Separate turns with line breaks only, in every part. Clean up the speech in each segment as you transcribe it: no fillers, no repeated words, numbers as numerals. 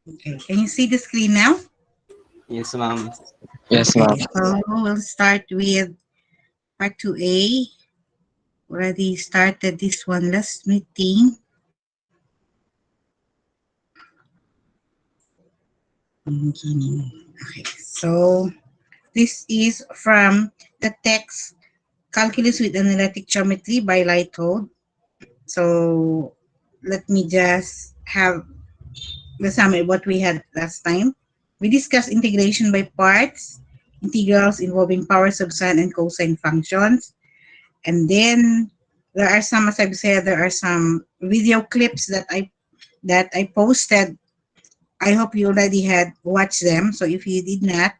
Okay, can you see the screen now?
Yes, ma'am.
Yes,
Okay,
ma'am.
so we'll start with part 2A. Already started this one last meeting. Okay, so this is from the text Calculus with Analytic Geometry by Lighthold. So let me just have the summary of what we had last time. We discussed integration by parts, integrals involving powers of sine and cosine functions. And then there are some, as I've said, there are some video clips that I posted. I hope you already had watched them. So if you did not,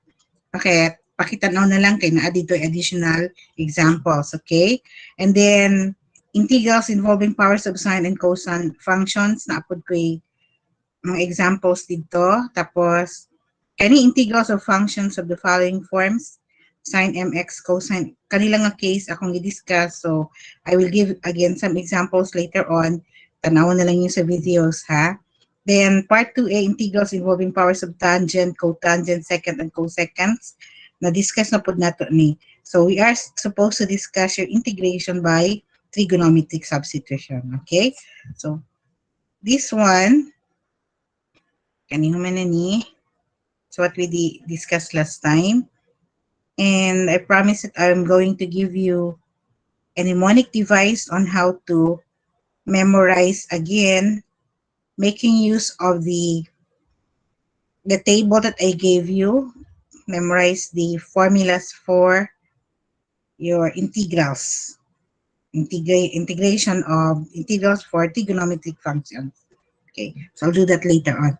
okay, pakitanaw na lang kay naa dito additional examples, okay? And then integrals involving powers of sine and cosine functions na apod ko mga examples dito. Tapos any integrals of functions of the following forms: sine mx, cosine, kanila nga case akong i-discuss. So I will give again some examples later on. Tanawon na lang yun sa videos, ha? Then part 2A, integrals involving powers of tangent, cotangent, secant, and cosecants. Na-discuss na po nato ni. So we are supposed to discuss your integration by trigonometric substitution. Okay? So this one, kanino man na ni? So what we discussed last time. And I promise that I'm going to give you a mnemonic device on how to memorize again, making use of the table that I gave you. Memorize the formulas for your integrals. Integration of integrals for trigonometric functions. Okay, so I'll do that later on.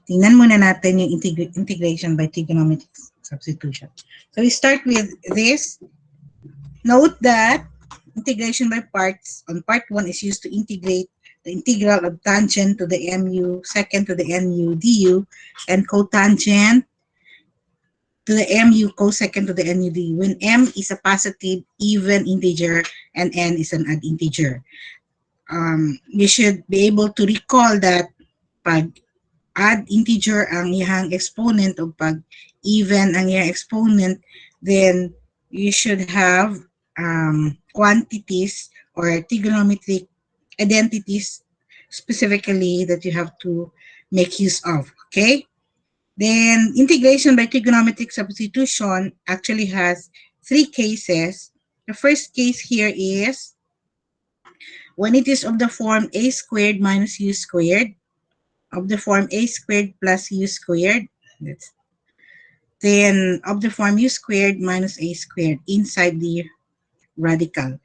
Tingnan muna natin yung integration by trigonometric substitution. So we start with this. Note that integration by parts on part 1 is used to integrate the integral of tangent to the mu, secant to the nu du, and cotangent to the mu, cosecant to the nu du, when m is a positive even integer and n is an odd integer. You should be able to recall that pag odd integer ang iyang exponent o pag even ang iyang exponent, then you should have quantities or trigonometric identities specifically that you have to make use of. Okay? Then integration by trigonometric substitution actually has 3 cases. The first case here is when it is of the form a squared minus u squared, of the form a squared plus u squared, then of the form u squared minus a squared inside the radical.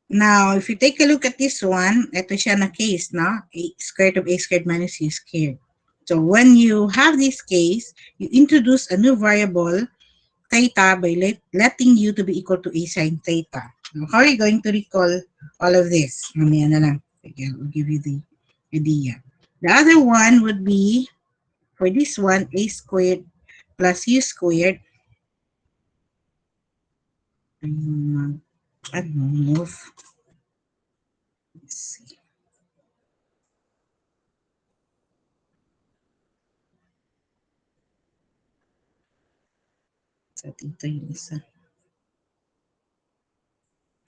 Now, if you take a look at this one, ito siya na case, no? A squared of a squared minus u squared. So when you have this case, you introduce a new variable, theta, by letting u to be equal to a sine theta. Now, how are you going to recall all of this? Mamaya na lang. Again, I'll give you the idea. The other one would be, for this one, a squared plus u squared. Move. Let's see. So, dito yung isa.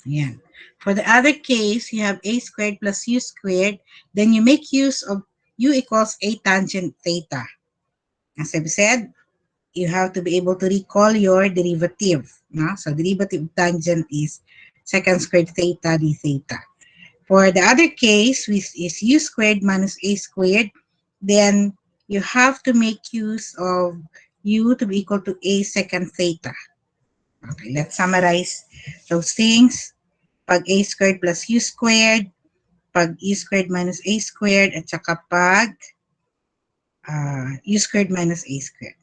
Ayan. For the other case, you have a squared plus u squared. Then you make use of u equals a tangent theta. As I've said, you have to be able to recall your derivative. No? So derivative of tangent is secant squared theta d theta. For the other case, which is u squared minus a squared, then you have to make use of u to be equal to a secant theta. Okay, let's summarize those things. Pag a squared plus u squared, pag u squared minus a squared, at saka pag u squared minus a squared.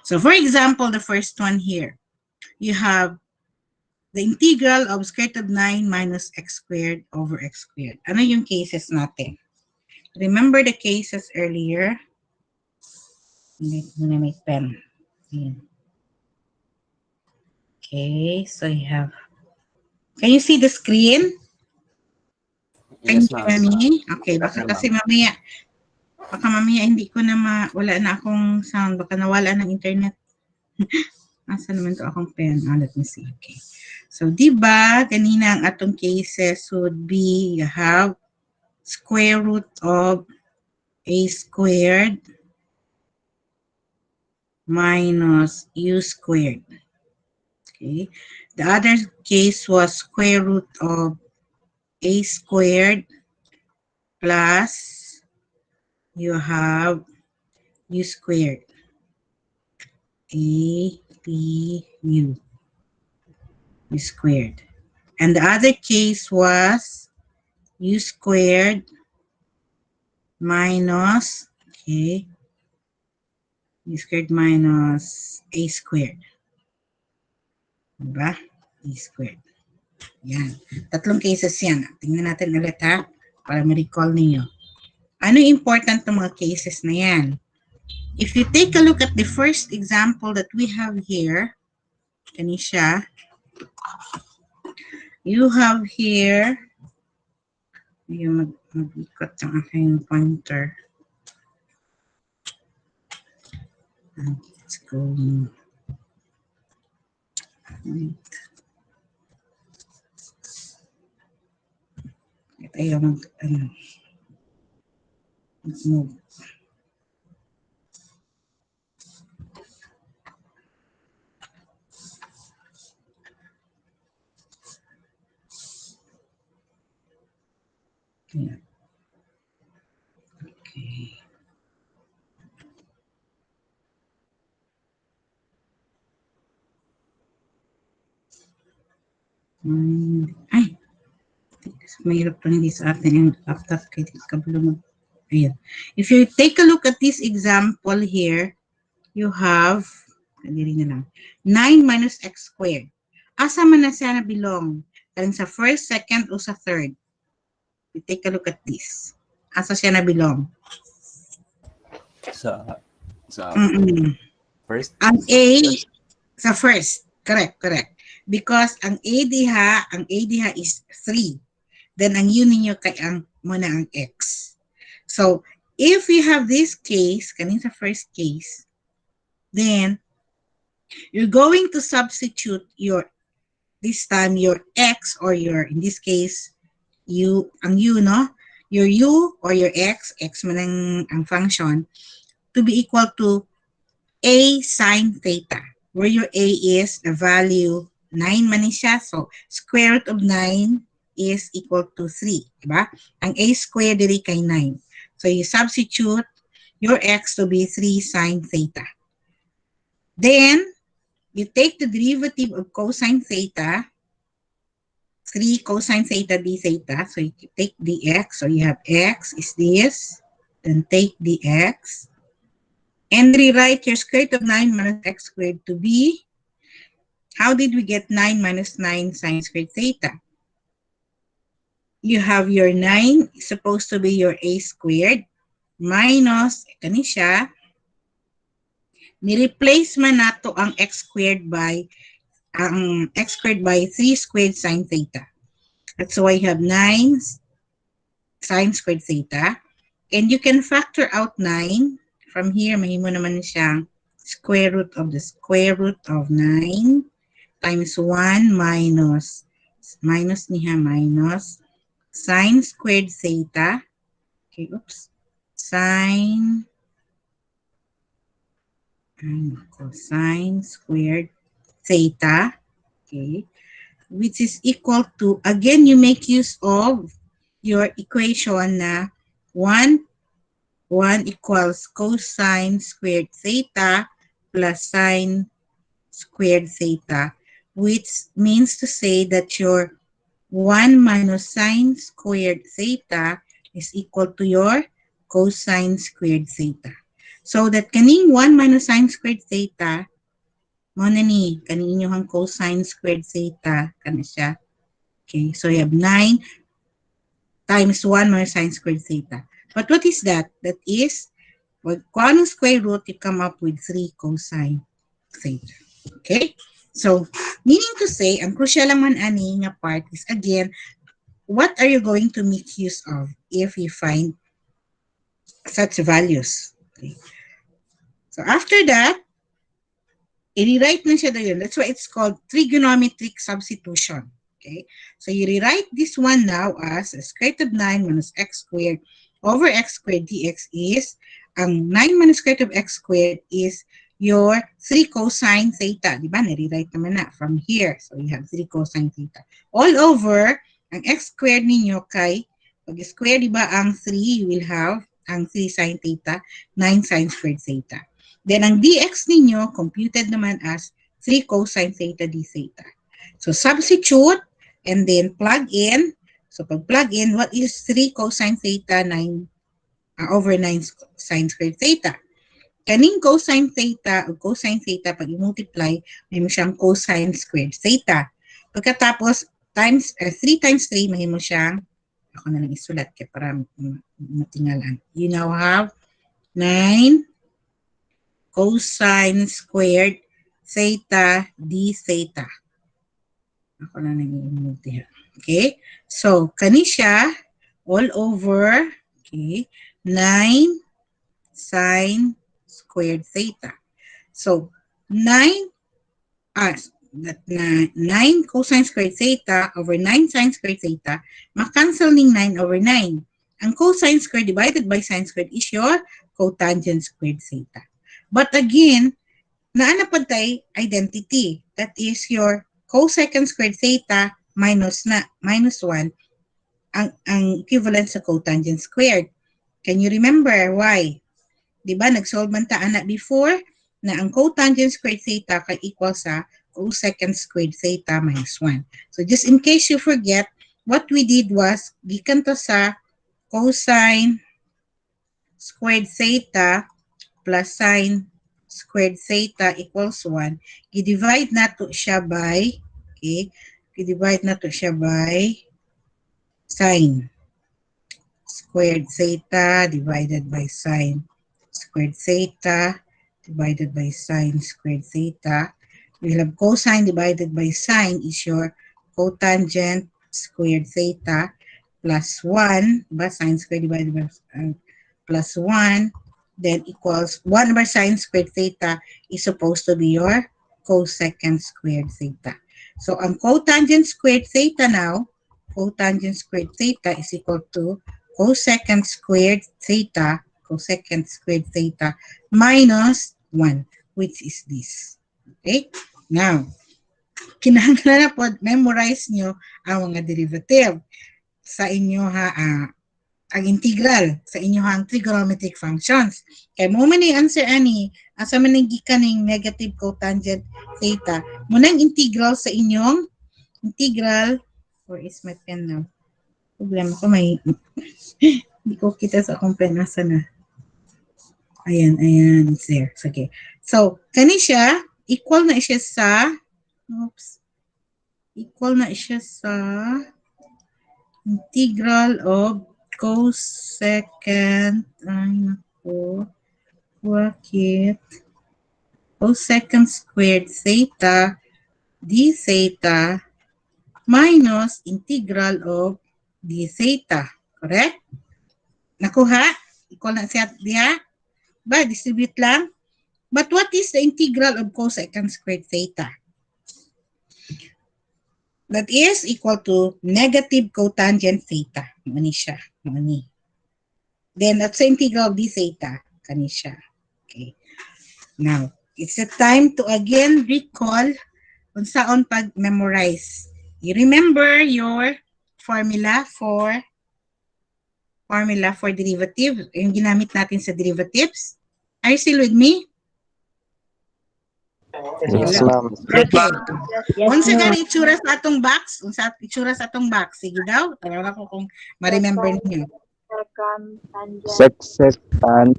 So for example, the first one here, you have the integral of square root of 9 minus x squared over x squared. Ano yung cases natin? Remember the cases earlier? Muna may pen. Ayan. Okay, so you have, can you see the screen? Thank
Yes,
you,
ma'am.
Mami. Okay,
Okay,
baka kasi
ma'am.
mamaya hindi ko na wala na akong sound. Baka nawala ng internet. Asa naman to akong pen? Let me see. Okay. So, di ba, kanina ang atong cases would be, you have square root of a squared minus u squared. Okay. The other case was square root of a squared plus you have u squared. A, B, U. U squared. And the other case was u squared minus, okay, u squared minus a squared. Diba? A squared. Yan. Tatlong cases yan. Tingnan natin ulit ha, para ma-recall ninyo. Ano important ng mga cases na yan? If you take a look at the first example that we have here, kanisya, you have here, yung mag-ikot ang aking pointer. Let's go. Tayo mag-move. Yeah. Okay. Ay, mahirap to hindi sa atin yung laptop kaya kabalo. Ayan. If you take a look at this example here, you have, kadiri na lang, 9 minus x squared. Asa man na siya na belong? Kaling sa first, second, o sa third? You take a look at this. Asa siya na belong?
Sa first?
Ang A, sa first. Correct, correct. Because ang A diha is 3. Then ang U ninyo kay ang muna ang X. So, if we have this case, kanin sa first case, then you're going to substitute this time your X or your, in this case, ang U, no? Your U or your X man ang function, to be equal to A sine theta, where your A is the value 9 man siya. So, square root of 9 is equal to 3. Diba? Ang A squared diri kay 9. So, you substitute your X to be 3 sine theta. Then, you take the derivative of cosine theta, 3 cosine theta d theta. So, you take dx. So, you have x is this. Then, take dx. And rewrite your square root of 9 minus x squared to be, how did we get 9 minus 9 sine squared theta? You have your 9 is supposed to be your a squared minus, ito ni siya, ni-replace man nato ang x squared by 3 squared sine theta. That's why you have 9 sine squared theta. And you can factor out 9. From here, mahimo naman siyang square root of 9 times 1 minus sine squared theta. Okay, oops. Sine squared theta. Okay. Which is equal to, again, you make use of your equation na 1 equals cosine squared theta plus sine squared theta, which means to say that your 1 minus sine squared theta is equal to your cosine squared theta. So that kaning 1 minus sine squared theta, mo na ni, kaning inyong cosine squared theta, kana siya. Okay, so you have 9 times 1 minus sine squared theta. But what is that? That is, kung anong square root, you come up with 3 cosine theta. Okay? So, meaning to say, ang crucial naman ani nga part is, again, what are you going to make use of if you find such values? Okay. So after that, i-rewrite na siya doon. That's why it's called trigonometric substitution. Okay? So you rewrite this one now as square root of 9 minus x squared over x squared dx is, ang 9 minus square root of x squared is your 3 cosine theta. Diba? Nare-write naman na from here. So you have 3 cosine theta. All over, ang x squared ninyo kay, pag square, diba, ang 3, you will have ang 3 sine theta, 9 sine squared theta. Then, ang dx ninyo, computed naman as 3 cosine theta d theta. So, substitute and then plug in. So, pag plug in, what is 3 cosine theta 9 over 9 sine squared theta? Kaning cosine theta o cosine theta, pag i-multiply, may mo siyang cosine squared theta. Pagkatapos, times 3 times 3, may mo siyang, ako na lang isulat kaya para matingalan. You now have 9 cosine squared theta d theta. Ako na nag-i-multi. Okay? So, kani siya all over, okay, 9 sine squared theta. So, 9 cosine squared theta over 9 sine squared theta, makancel ning 9 over 9. Ang cosine squared divided by sine squared is your cotangent squared theta. But again, naanapad tayo identity. That is your cosecant squared theta minus 1 ang equivalent sa cotangent squared. Can you remember why? Diba, nag-solve man ta anak before na ang cotangent squared theta kay equal sa cosecant squared theta minus 1. So just in case you forget, what we did was gikan to sa cosine squared theta plus sine squared theta equals 1, i-divide na to siya by, okay, i-divide na to siya by sine squared theta divided by sine squared theta divided by sine squared theta. We'll have cosine divided by sine is your cotangent squared theta plus 1, diba? Sine squared divided by plus 1, then equals 1 over sine squared theta is supposed to be your cosecant squared theta. So, ang cotangent squared theta now, cotangent squared theta is equal to cosecant squared theta minus 1, which is this. Okay? Now, kinahanglan na po, memorize nyo ang mga derivative sa inyo ang integral sa inyong trigonometric functions. Kaya mo man yung answer ani, asa man yung gikaning negative cotangent theta, mo nang integral sa inyong integral, where is my pen now? Problema ko may, hindi ko kita sa akong pen, asa na? Ayan, it's there. Okay. So, kani siya, equal na siya sa, integral of cosecant, cosecant squared theta d theta minus integral of d theta. Correct? Nakuha? Equal na siya diha? Ba, distribute lang? But what is the integral of cosecant squared theta? That is equal to negative cotangent theta. Mani siya. Mani. Then, that's the integral of d theta. Kani siya. Okay. Now, it's the time to again recall kung saan pag-memorize. You remember your formula for derivative. Yung ginamit natin sa derivatives. Are you still with me?
Yes, ma'am.
Okay. Once again, itsura sa atong box. Itsura sa atong box. Sige daw. Tara ko kung ma-remember niyo.
Secant.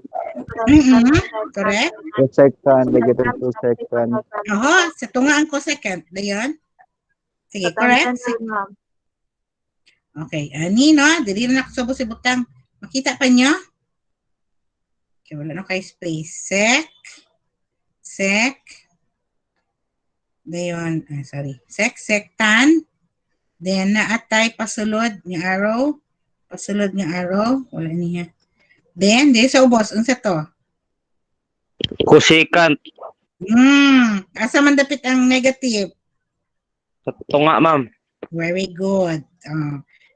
Correct?
Cosecant, negative cosecant.
Oo, sa tunga ang cosecant. Dayon? Sige, correct? Okay, ani no? Dili na ako sa butang. Makita pa niyo? Okay, wala na kayo space. Sec. Dayon, sorry. Sectan Then naatay pasulod nga arrow. Pasulod nga arrow. Wala niya. Then, di sa ubos. Unsa to?
Cosecant.
Asa man dapit ang negative?
Tunga, ma'am.
Very good.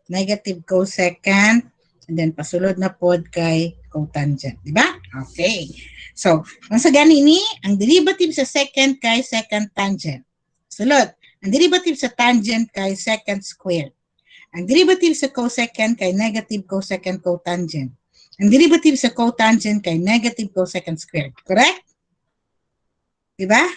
Negative cosecant. And then, pasulod na pod kay cotangent. Diba? Okay. So, ang sa gani ni, ang derivative sa secant kay secant tangent. Sulod. Ang derivative sa tangent kay secant squared. Ang derivative sa cosecant kay negative cosecant cotangent. Ang derivative sa cotangent kay negative cosecant squared. Correct? Diba?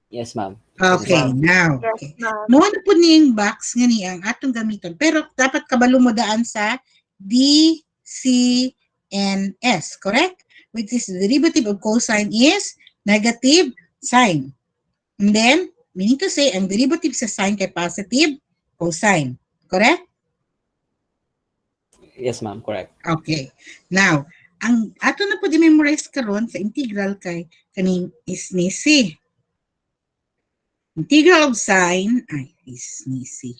Yes, ma'am.
Okay, now. Okay. Mao na po niyang box nga ni ang atong gamiton. Pero dapat kabalo mo daan sa D, C, and S. Correct? Which is the derivative of cosine is negative sine. And then, meaning to say, ang derivative sa sine kay positive cosine. Correct?
Yes, ma'am. Correct.
Okay. Now, ang ato na po di-memorize karon sa integral kay kaning is ni C. Integral of sine is ni C.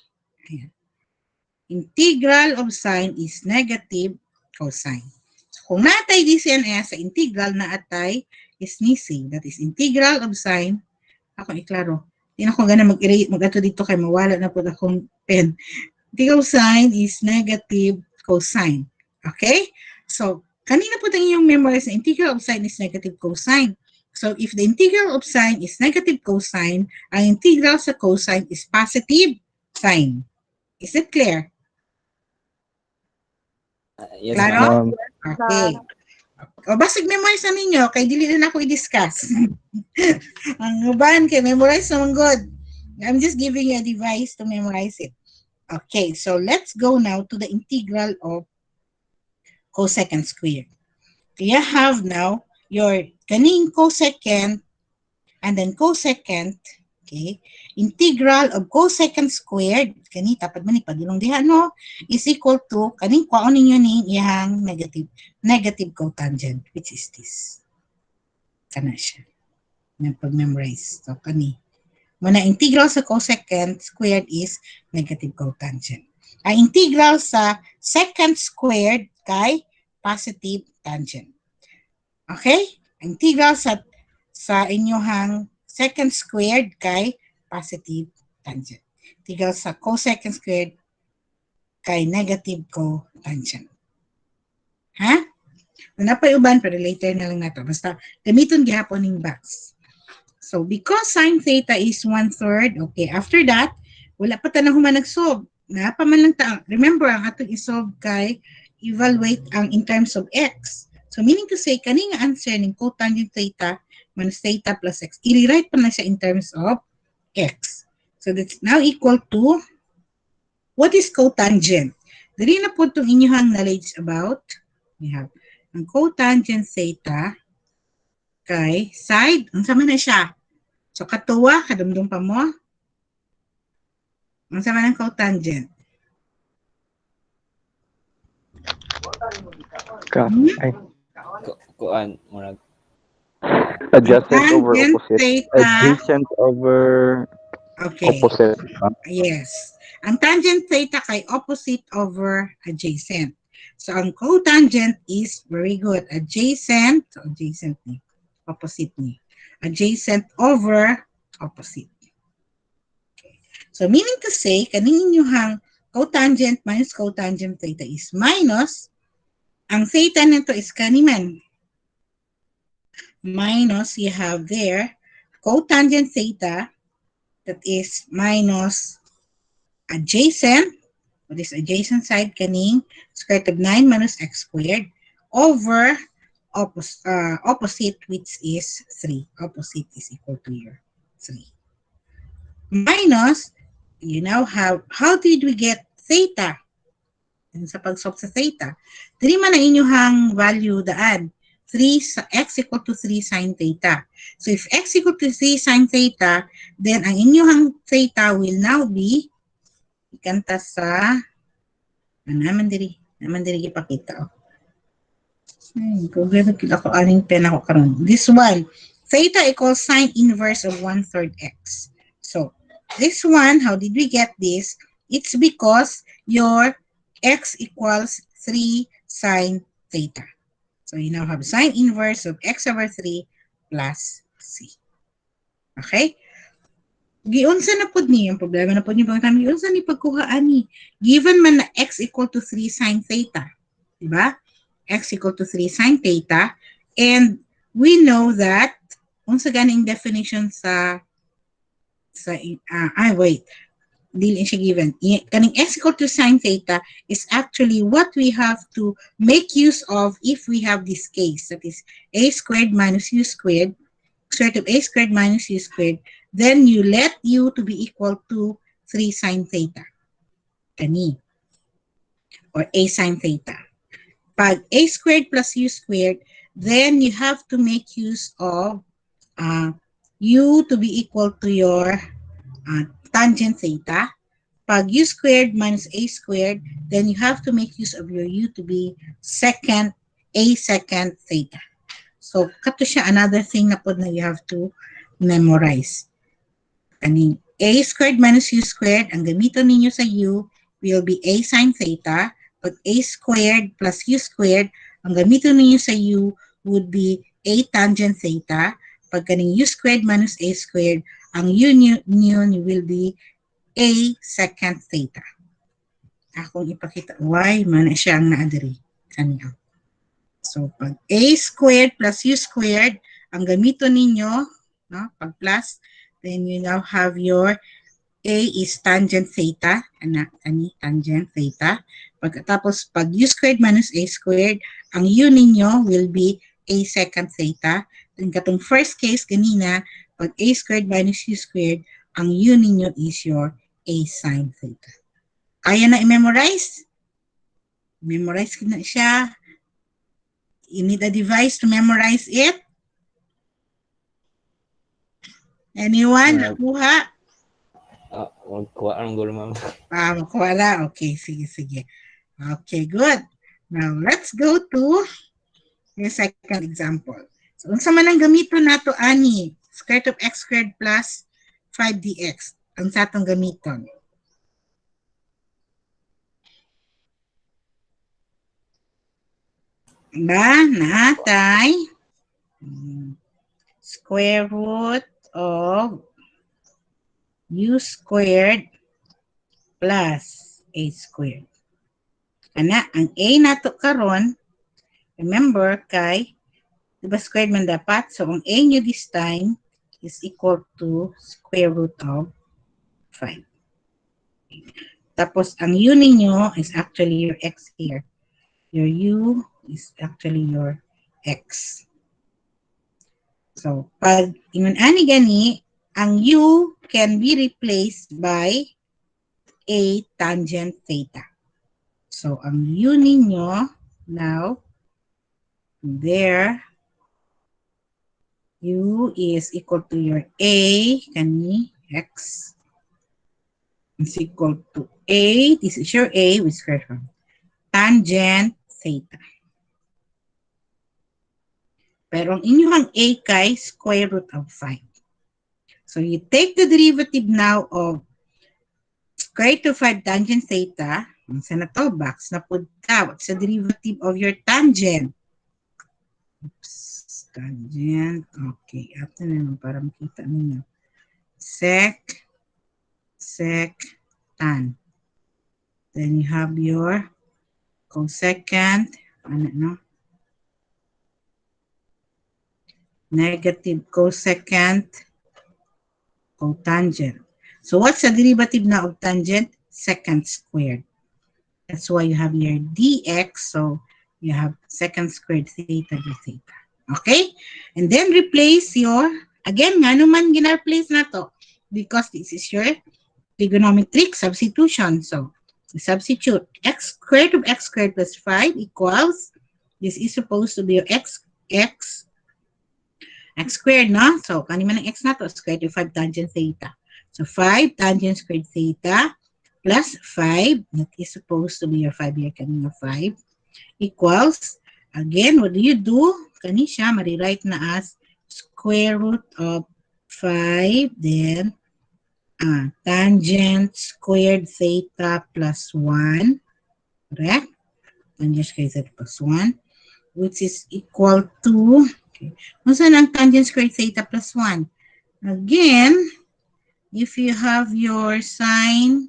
Ayan. Integral of sine is negative cosine. So, kung naatay D, C, and S sa integral naatay is ni C. That is integral of sine. Ako iklaro. Hindi na ako gana mag-ato dito kay mawala na po akong pen. Integral of sine is negative cosine. Okay? So, kanina po tayong memorize na integral of sine is negative cosine. So, if the integral of sine is negative cosine, ang integral sa cosine is positive sine. Is it clear?
Yes,
Claro?
ma'am.
Okay. O, basig memorize na ninyo, kay dili na ako i-discuss. Ang uban, kay memorize naman good. I'm just giving you a device to memorize it. Okay, so let's go now to the integral of cosecant squared. You have now your kaning cosecant and then cosecant, okay? Integral of cosecant squared, kani tapad man ipadulong diha no, is equal to kaning kwaon ninyo ning iyang negative cotangent, which is this. Kana siya. Nang pag-memorize. So kani Muna integral sa cosecant squared is negative cotangent. Ang integral sa secant squared kay positive tangent. Okay? Ang integral sa inyohang secant squared kay positive tangent. Integral sa cosecant squared kay negative cotangent. Ha? Wala pa uban, pero later na lang nato. Basta gamiton gihapon ning box. So, because sine theta is 1/3, okay, after that, wala pa tanang human nag-solve. Napa man lang ta. Remember, ang atong isolve kay evaluate ang in terms of x. So, meaning to say, kaning answer ng cotangent theta minus theta plus x, i-rewrite pa na siya in terms of x. So, that's now equal to, what is cotangent? Dali na po itong inyong knowledge about, we have, ang cotangent theta kay side, ang sama na siya. So, katuwa, kadumdum pa mo. Ang sama ng cotangent.
Ay,
Kuan, murag.
adjacent over
Tangent
opposite.
theta.
Adjacent over
Okay.
opposite.
Yes. Ang tangent theta kay opposite over adjacent. So, ang cotangent is very good. Adjacent. So, adjacent ni. Opposite ni. Adjacent over opposite. Okay. So, meaning to say, kanin inyong cotangent minus cotangent theta is minus, ang theta nito is kaniman. Minus, you have there, cotangent theta, that is minus adjacent, what is adjacent side kaning square root of 9 minus x squared, over opposite, which is 3. Opposite is equal to your 3. Minus, you now have, how did we get theta? Sa pag-solve sa theta, dili man ang inyong value daan. 3 x equal to 3 sine theta. So if x equal to 3 sine theta, then ang inyong theta will now be, ikanta sa, naman diri ipakita. Problema kita ko aling pen ako karon. This one, theta equals sine inverse of 1/3 x. So, this one, how did we get this? It's because your x equals 3 sine theta. So you now have sine inverse of x over 3 plus c. Okay? Giunsa na pod ni, yung problema na pod ni pagkatang giunsa ni pagkuhaan ni. Given man na x equal to 3 sine theta. Diba? X equal to 3 sine theta. And we know that, unsa ganing definition wait. Dili siya given. Kaning x equal to sine theta is actually what we have to make use of if we have this case. That is a squared minus u squared, square root of a squared minus u squared. Then you let u to be equal to 3 sine theta. Kani. Or a sine theta. Pag a squared plus u squared, then you have to make use of u to be equal to your tangent theta. Pag u squared minus a squared, then you have to make use of your u to be a second theta. So, kato siya another thing na po na you have to memorize. Kaning a squared minus u squared, ang gamiton ninyo sa u will be a sine theta. Pag a squared plus u squared, ang gamiton ninyo sa u would be a tangent theta. Pag kaning u squared minus a squared, ang u niyo will be a second theta. Akong ipakita why man siya ang naadiri kaniya. So, pag a squared plus u squared, ang gamiton ninyo, no, pag plus, then you now have your a is tangent theta, tangent theta. Pagkatapos, pag u squared minus a squared, ang u ninyo will be a second theta. Then katong first case kanina, pag a squared minus u squared, ang u ninyo is your a sine theta. Kaya na i-memorize? Memorize ko na siya. You need a device to memorize it. Anyone? Nakuha?
Magkuha ang gulo, ma'am.
Makuha na? Okay, sige. Okay, good. Now, let's go to the second example. So, unsa man ang gamiton nato ani? Square root of x squared plus 5dx. Ang sa atong gamiton. Ba? Natay square root of u squared plus a squared. Ana, ang a nato karon, remember kay, diba squared man dapat? So, ang a nyo this time is equal to square root of 5. Tapos, ang u ninyo is actually your x here. Your u is actually your x. So, pag ingon ani gani, ang u can be replaced by a tangent theta. So, ang u ninyo now, there, u is equal to your a, kani, x, is equal to a, this is your a, with square root, tangent theta. Pero ang inyong a kay square root of 5. So, you take the derivative now of square root of 5 tangent theta. Ang sa na to, box na po ka. What's the derivative of your tangent? Oops, tangent. Okay, ato na naman para makita ninyo. Sec, tan. Then you have your cosecant, negative cosecant, cotangent. So what's the derivative now of tangent? Secant squared. That's why you have your dx. So you have secant squared theta d theta. Okay? And then replace your, again, nga naman gina-replace na to because this is your trigonometric substitution. So substitute x squared of x squared plus 5 equals, this is supposed to be your x squared, no? So, kaniman ng x na to, squared of 5 tangent theta. So, 5 tangent squared theta plus 5, that is supposed to be your 5 here, kanina 5, equals, again, what do you do? Kani siya, marirewrite na as square root of 5, then Tangent squared theta plus 1. Correct? Tangent squared theta plus 1. Which is equal to, okay, kung saan ang tangent squared theta plus 1? Again, if you have your sine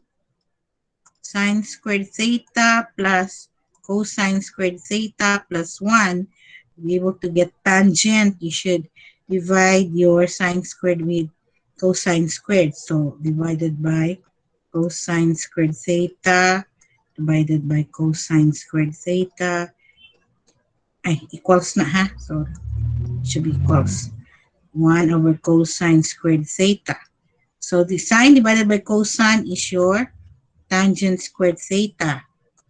squared theta plus cosine squared theta plus 1, to be able to get tangent, you should divide your sine squared with cosine squared. So, divided by cosine squared theta divided by cosine squared theta. Ay, equals na ha. So, it should be equals 1 over cosine squared theta. So, the sine divided by cosine is your tangent squared theta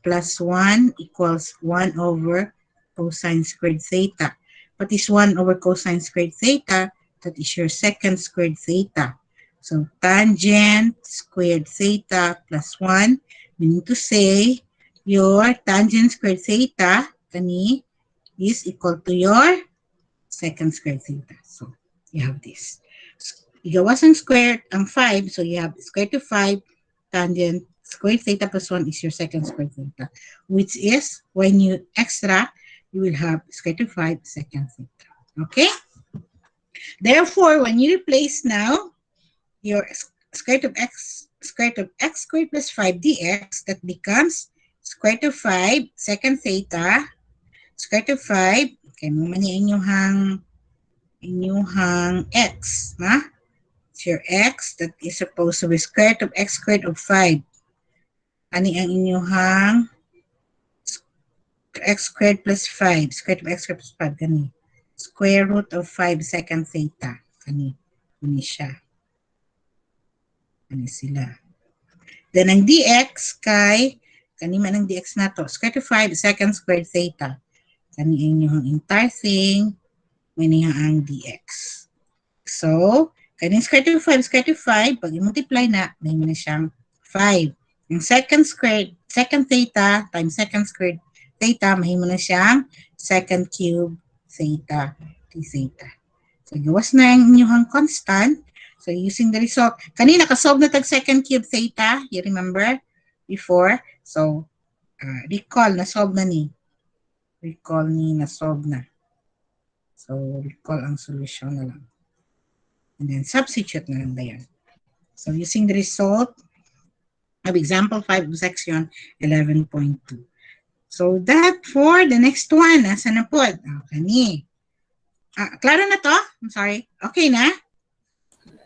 plus 1 equals 1 over cosine squared theta. What is 1 over cosine squared theta? That is your secant squared theta. So, tangent squared theta plus 1, meaning to say, your tangent squared theta, kani, is equal to your secant squared theta. So, you have this. Igawasan squared ang 5, so you have square root of 5, tangent squared theta plus 1 is your secant squared theta, which is, when you extra, you will have square root of 5 secant theta. Okay? Therefore, when you replace now your square root of x squared plus 5 dx, that becomes square root of 5 secant theta square root of 5, okay, mamani inyuhang x, ha? It's your x that is supposed to be square root of x squared of 5. Ani ang inyuhang x squared plus 5, square root of x squared plus 5, kani. Square root of 5 secant theta, kani. Kani siya. Kani sila. Then ang dx kay, kani man ang dx na to, square root of 5 secant squared theta. Kani inyuhang entire thing, maniha ang dx. So, kaning square root of 5, square root of 5, pag i-multiply na, may na siyang 5. Yung secant theta times secant squared theta, mahimo na siyang secant cube theta d theta. So, gawas na yung inyong constant. So, using the result, kanina kasolve na tag secant cube theta, you remember before? So, recall, na-solve na ni. Recall ni, na-solve na. So, recall ang solution na lang. And then, substitute na lang ba yan. So, using the result of example 5 of section 11.2. So, that for the next one. Nasa na po? Okay. Klaro na to? I'm sorry. Okay na?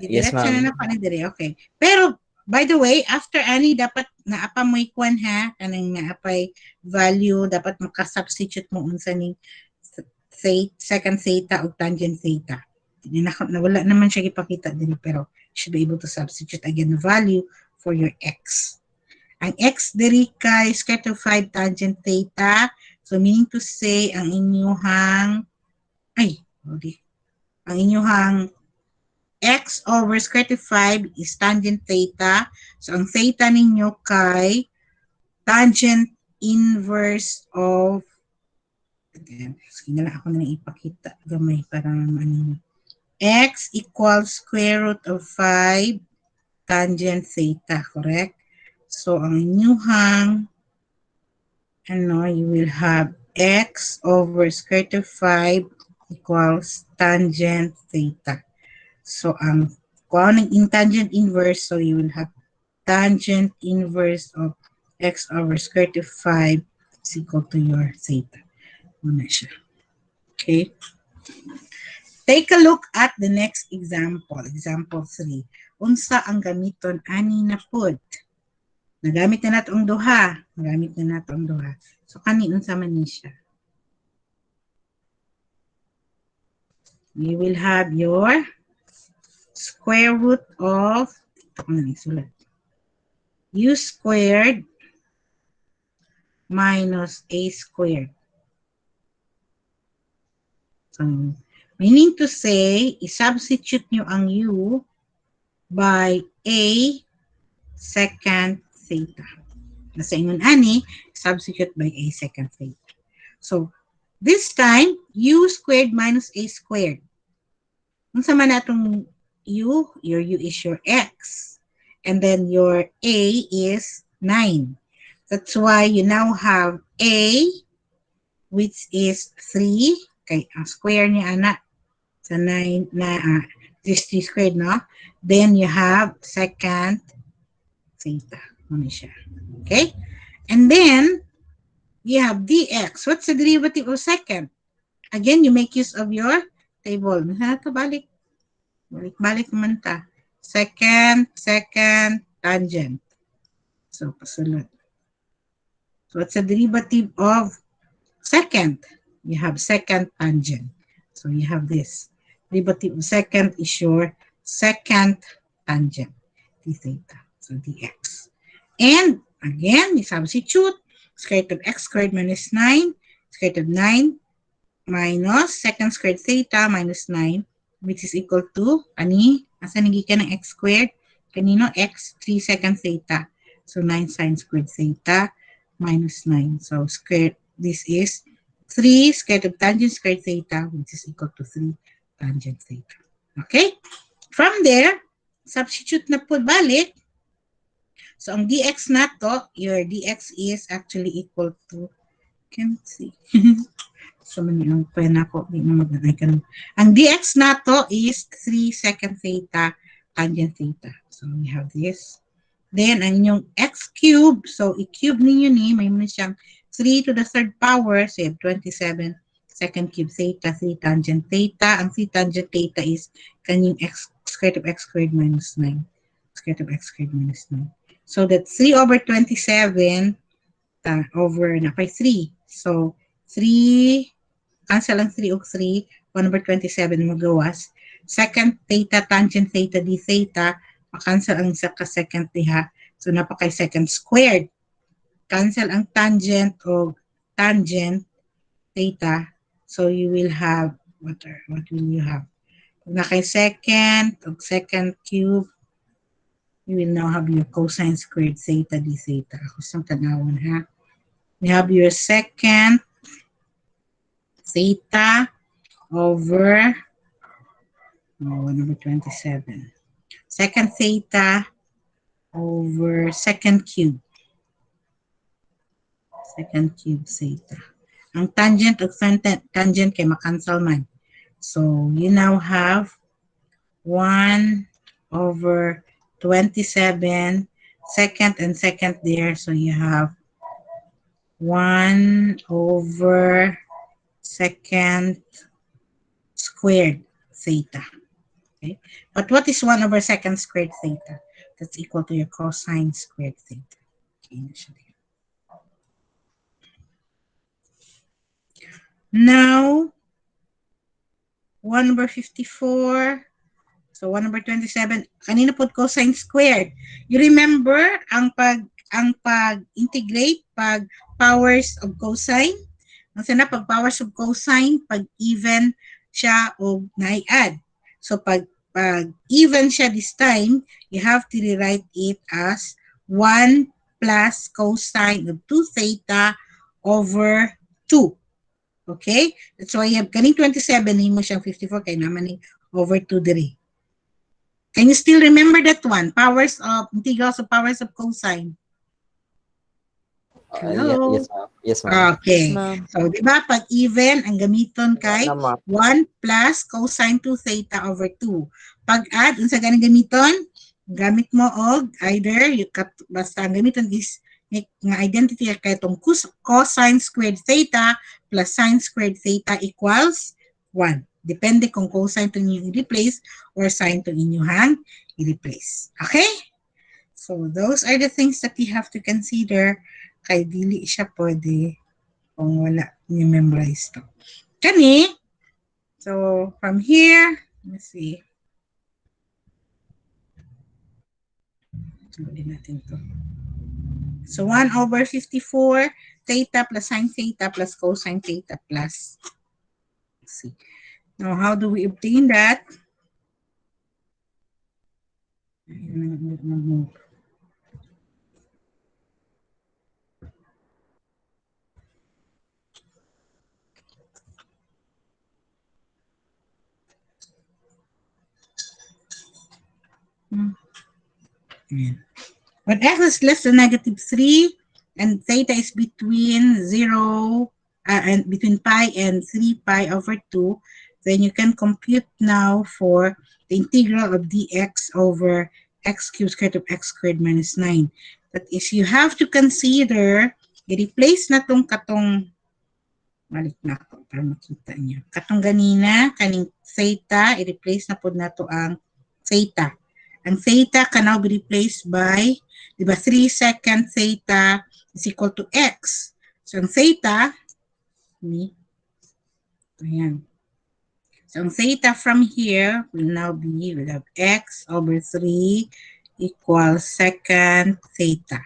Yes, ma'am.
Na pa ni dire. Okay. Pero, by the way, after any, dapat naapa mo ikwan ha, kanang naapay value, dapat makasubstitute mo unsa ni secant theta o tangent theta. Nawala naman siya ipakita din, pero you should be able to substitute again the value for your x. Ang x diri kay square root of 5 tangent theta. So, meaning to say, ang inyuhang x over square root of 5 is tangent theta. So, ang theta ninyo kay tangent inverse of, again, sige na lang ako na ipakita gamay para ano, x equals square root of 5 tangent theta, correct? So, ang inyuhang, you will have x over square root of 5 equals tangent theta. So, ang kuha ng tangent inverse, so you will have tangent inverse of x over square root of 5 is equal to your theta. Muna siya. Okay? Take a look at the next example. Example 3. Unsa ang gamiton ani na pod? Nagamit na nato ang duha. So, kani unsa man ni siya? You will have your square root of, u squared minus a squared. So, meaning to say, i-substitute nyo ang u by a secant theta. Nasa ingon ani, substitute by a secant theta. So, this time, u squared minus a squared. Kung sama natong u, your u is your x. and then your A is 9. That's why you now have A, which is 3. Okay, ang square niya, anak, sa 9 na, this 3 squared, no? Then you have second theta. Ano siya? Okay? And then, you have dx. What's the derivative of second? Again, you make use of your table. Ha, ito, balik. Balik naman ta. Second, tangent. So, pasulod. So, what's the derivative of second? You have second tangent. So, you have this. Derivative of second is your second tangent. D theta. So, dx. And, again, you substitute. Square root of x squared minus 9. Square root of 9 minus second squared theta minus 9, which is equal to, ani? Asa nagikan ng x squared? Kanino? X, 3 second theta. So, 9 sine squared theta minus 9. So, square, this is 3 square root of tangent squared theta, which is equal to 3 tangent theta. Okay? From there, substitute na po balik. So, ang dx na to, your dx is actually equal to, can't see. So, ang pena ko, di na mag-anay ka. Ang dx na to is 3 second theta tangent theta. So, we have this. Then, ang inyong x cube, so, i-cube ninyo ni, may muna siyang 3 to the third power, so, you have 27 second cube theta, 3 tangent theta. Ang 3 tangent theta is kanyang x squared of x squared minus 9. Squared of x squared minus 9. So, that's 3 over 27 over na by 3. So, 3, cancel ang 3 o 3, 1 over 27 magawas. Second theta, tangent theta, d theta, makancel ang isa ka second diha. So, napakay second squared. Cancel ang tangent o tangent theta. So, you will have, what will you have? Kung nakay second o second cube, you will now have your cosine squared theta d theta. Ako sa tanawon, ha? You have your second theta over 1 over 27. Second theta over second cube. Second cube theta. Ang tangent of tangent kay makancel man. So, you now have 1 over 27, second and second there. So, you have 1 over second squared theta. Okay? But what is 1 over second squared theta? That's equal to your cosine squared theta. Okay, now, 1 over 54. So, 1 over 27. Kanina po cosine squared. You remember ang pag-integrate, pag powers of cosine? Ang sana pag powers of cosine, pag even siya o nai-add. So, pag even siya this time, you have to rewrite it as 1 plus cosine of 2 theta over 2. Okay? That's why you have kaning 27, mo siyang 54, kaya naman over 2 diri. Can you still remember that one? Powers of, integrals of powers of cosine. Hello?
Yes, ma'am. Yes, ma'am.
Okay.
Ma'am.
So, di ba, pag even, ang gamiton kay 1 plus cosine 2 theta over 2. Pag add, unsa ganang gamiton? Gamit mo og either, basta ang gamiton is nga identity kay itong cosine squared theta plus sine squared theta equals 1. Depende kung cosine to niyo i-replace or sine to inyuhang i-replace. Okay? So, those are the things that you have to consider kay dili siya pwede kung wala niyo memorize to. Kani, so from here, let's see. Tuloy natin to. So, 1 over 54 theta plus sine theta plus cosine theta plus. Let's see. Now, how do we obtain that? Ayan. When x is less than negative 3 and theta is between 0 and between pi and 3 pi over 2, then you can compute now for the integral of dx over x cubed square root of x squared minus 9. That is, you have to consider, i-replace na tong katong, balik na ako para makita niyo. Katong ganina, kaning theta, i-replace na po na to ang theta. Ang theta can now be replaced by, di ba, 3 second theta is equal to x. So, ang theta, ayan. So, ang theta from here will now be, we'll have x over 3 equals second theta.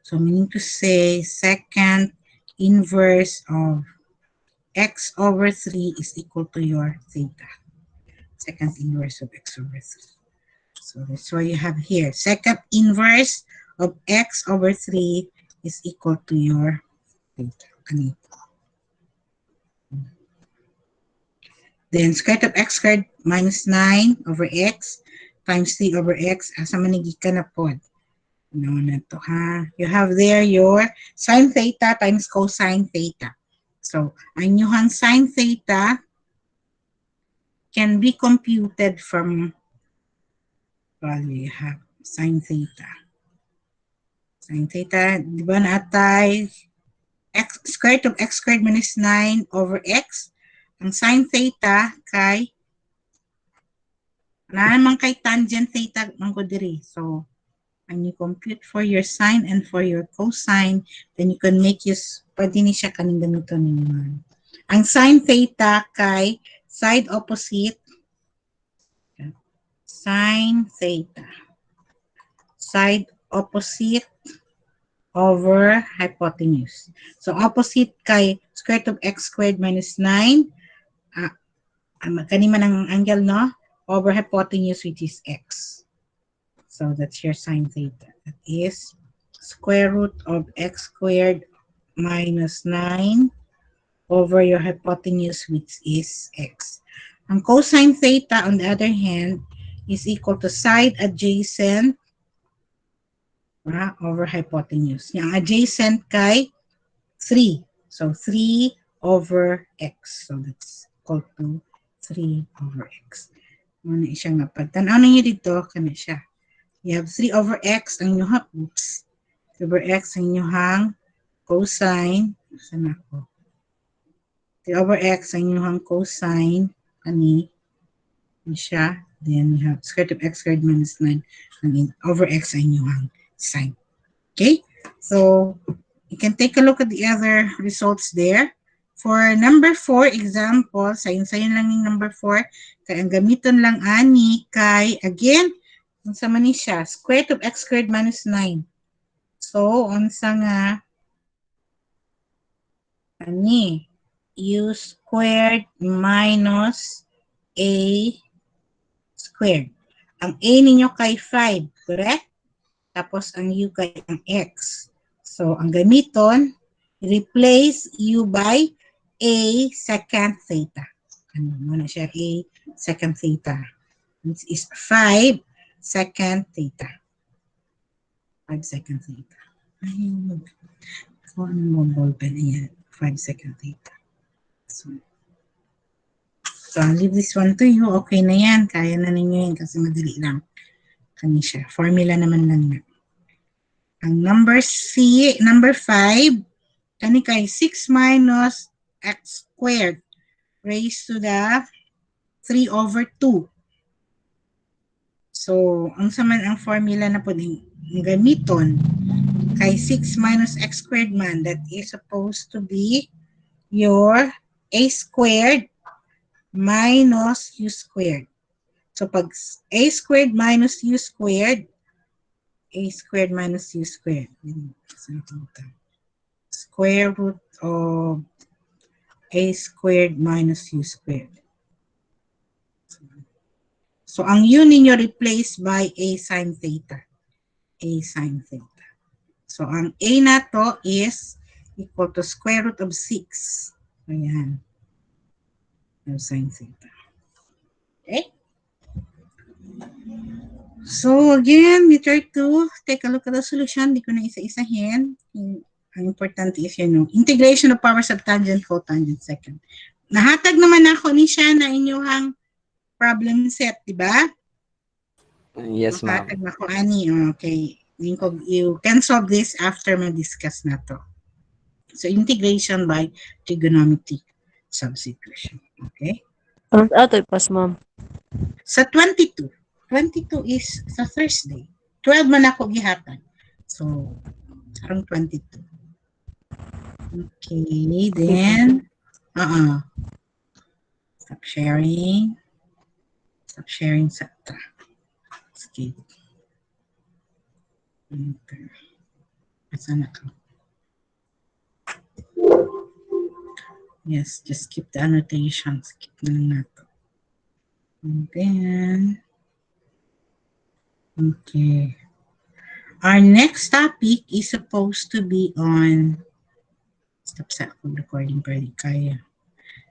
So, meaning to say, second inverse of x over 3 is equal to your theta. Second inverse of x over 3. So that's what you have here. Second inverse of x over 3 is equal to your theta. Then square root of x squared minus 9 over x times 3 over x. Asa manigikan na po. No, na to ha. You have there your sine theta times cosine theta. So, ang inyong sine theta can be computed from, well, you have sine theta. Sine theta, di ba naatay x square root of x squared minus 9 over x. Ang sine theta kay, naman kay tangent theta man ko diri. So, and you compute for your sine and for your cosine, then you can make use, pwede ni siya kaning ganito ninyo. Ang sine theta kay side opposite, sine theta, side opposite over hypotenuse. So, opposite kay square root of x squared minus 9, kanima ng angle, no? Over hypotenuse, which is x. So, that's your sine theta. That is square root of x squared minus 9 over your hypotenuse, which is x. Ang cosine theta, on the other hand, is equal to side adjacent over hypotenuse. Yung adjacent kay 3. So, 3 over x. So, that's equal to 3 over x. Muna siyang napagtanaw ninyo dito, kanya siya. You have 3 over x ang inyong, oops, 3 over x ang inyong cosine. Saan ako? 3 over x ang inyong cosine. Ani siya. Then you have square root of x squared minus 9 over x ang inyong sine. Okay? So, you can take a look at the other results there. For number 4 example, sayon-sayon lang yung number 4. Kaya ang gamiton lang ani kay, again, unsa man ni siya, square root of x squared minus 9. So, unsa nga ani u squared minus a squared. Ang a ninyo kay 5, correct? Tapos ang u kay ang x. So, ang gamiton, replace u by a second theta. Ano muna siya, a second theta. Which is 5 second theta. 5 second theta. Ayun. So, ano mo ballpen? Ayan. 5 second theta. So, I'll leave this one to you. Okay na yan. Kaya na ninyo yan kasi madali lang. Kani siya. Formula naman lang na. Ang number 5, kani kay 6 minus x squared raised to the 3 over 2. So, ang saman ang formula na po din gamiton kay 6 minus x squared man, that is supposed to be your a squared minus u squared. So, pag a squared minus u squared, a squared minus u squared. Square root of a squared minus u squared. So, ang u ninyo replaced by a sine theta. A sine theta. So, ang a na to is equal to square root of 6. Ayan. Of sine theta. Okay? So again, we try to take a look at the solution. Di ko na isa-isahin. Ang importante is integration of powers of tangent, cotangent second. Nahatag naman ako ni siya na inyong problem set, di ba?
Yes, ma'am.
Nahatag na ko ani. Okay. You can solve this after ma-discuss na to. So integration by trigonometric substitution. Okay?
Ato pas, ma'am.
Sa 22. 22 is sa Thursday. 12 man ako gihatag. So, sarang 22. Okay, then, stop sharing. Stop sharing sa ata. Skip. Enter. Asa na ka? Yes, just skip the annotation. Skip na lang nato. And then, okay. Our next topic is supposed to be on, stop sa recording pero di kaya.